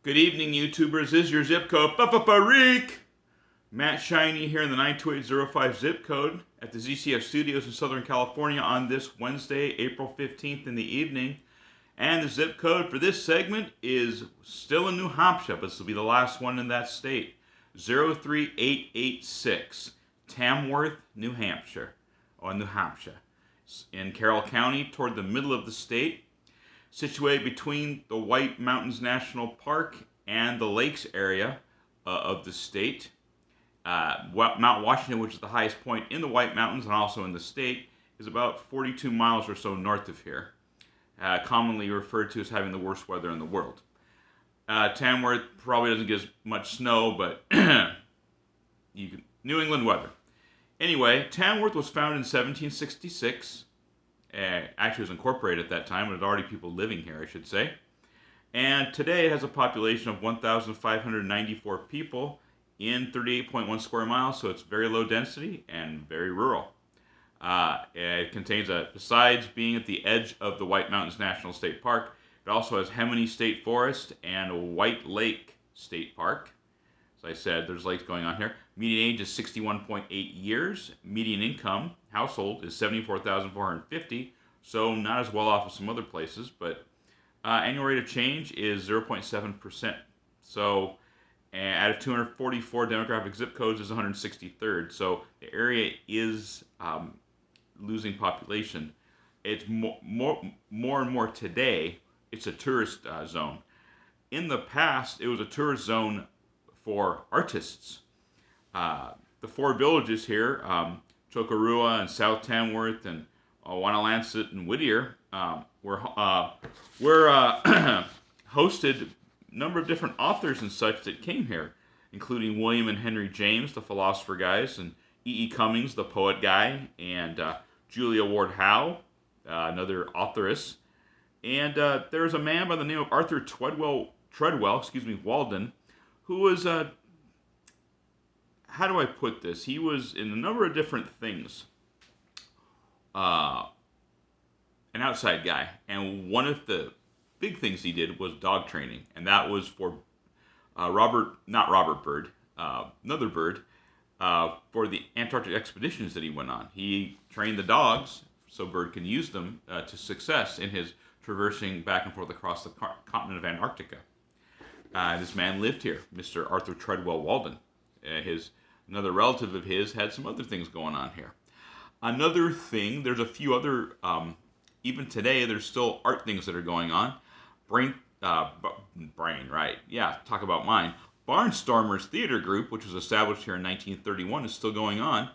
Good evening, YouTubers. This is your zip code, Papaparik! Matt Shiny here in the 92805 zip code at the ZCF Studios in Southern California on this Wednesday, April 15th in the evening. And the zip code for this segment is still in New Hampshire, but this will be the last one in that state. 03886, Tamworth, New Hampshire, or New Hampshire. It's in Carroll County, toward the middle of the state, situated between the White Mountains National Park and the lakes area of the state. Mount Washington, which is the highest point in the White Mountains and also in the state, is about 42 miles or so north of here. Commonly referred to as having the worst weather in the world. Tamworth probably doesn't get as much snow, but New England weather. Anyway, Tamworth was founded in 1766. Actually, it was incorporated at that time, but there had already people living here, I should say. And today it has a population of 1,594 people in 38.1 square miles, so it's very low density and very rural. It contains, besides being at the edge of the White Mountains National State Park, it also has Hemony State Forest and White Lake State Park. As I said, there's lakes going on here. Median age is 61.8 years. Median income, household, is $74,450, so not as well off as some other places, but annual rate of change is 0.7%. So out of 244 demographic zip codes is 163rd. So the area is losing population. It's more and more today, it's a tourist zone. In the past, it was a tourist zone for artists. The four villages here, Chokarua and South Tamworth and Wanalancet and Whittier, were hosted a number of different authors and such that came here, including William and Henry James, the philosopher guys, and E.E. Cummings, the poet guy, and Julia Ward Howe, another authoress. And there's a man by the name of Arthur Treadwell, Walden, who was, how do I put this? He was in a number of different things. An outside guy. And one of the big things he did was dog training. And that was for another Bird, for the Antarctic expeditions that he went on. He trained the dogs so Bird can use them to success in his traversing back and forth across the continent of Antarctica. This man lived here, Mr. Arthur Treadwell Walden. Another relative of his had some other things going on here. Another thing, there's a few other, even today, there's still art things that are going on. Brain, right? Yeah, talk about mine. Barnstormers Theater Group, which was established here in 1931, is still going on.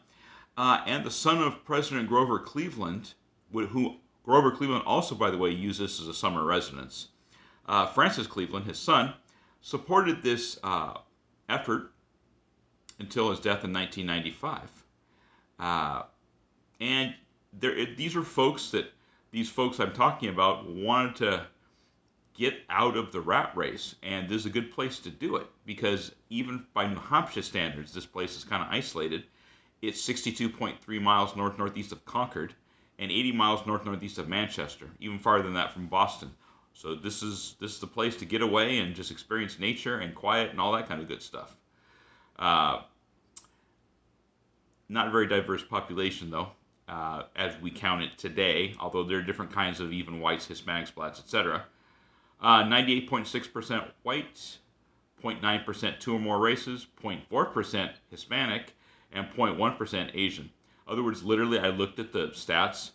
And the son of President Grover Cleveland, who Grover Cleveland also, by the way, used this as a summer residence. Francis Cleveland, his son, supported this effort until his death in 1995. And these folks I'm talking about wanted to get out of the rat race, and this is a good place to do it, because even by New Hampshire standards, this place is kind of isolated. It's 62.3 miles north-northeast of Concord, and 80 miles north-northeast of Manchester, even farther than that from Boston. So this is the place to get away and just experience nature and quiet and all that kind of good stuff. Not a very diverse population, though, as we count it today, although there are different kinds of even whites, Hispanics, blacks, etc. 98.6% white, 0.9% two or more races, 0.4% Hispanic, and 0.1% Asian. In other words, literally, I looked at the stats.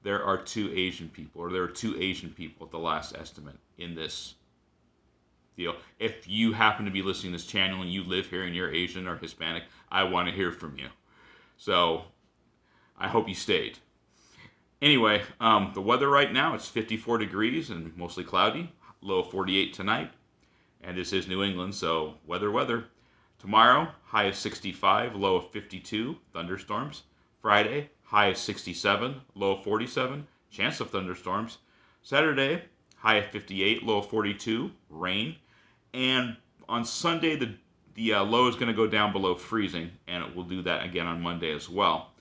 There are two Asian people at the last estimate in this deal. If you happen to be listening to this channel and you live here and you're Asian or Hispanic, I want to hear from you. So I hope you stayed. Anyway, the weather right now, it's 54 degrees and mostly cloudy, low of 48 tonight. And this is New England, so weather. Tomorrow, high of 65, low of 52, thunderstorms. Friday, high of 67, low of 47, chance of thunderstorms. Saturday, high of 58, low of 42, rain. And on Sunday, the low is going to go down below freezing, and it will do that again on Monday as well.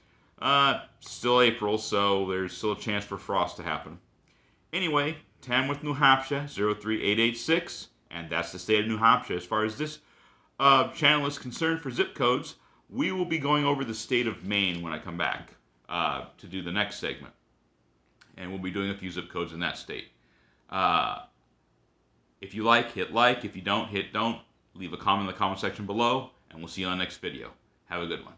Still April, so there's still a chance for frost to happen. Anyway, Tamworth, New Hampshire, 03886, and And that's the state of New Hampshire. As far as this channel is concerned for zip codes, we will be going over the state of Maine when I come back to do the next segment. And we'll be doing a few zip codes in that state. If you like, hit like. If you don't, hit don't. Leave a comment in the comment section below, and we'll see you on the next video. Have a good one.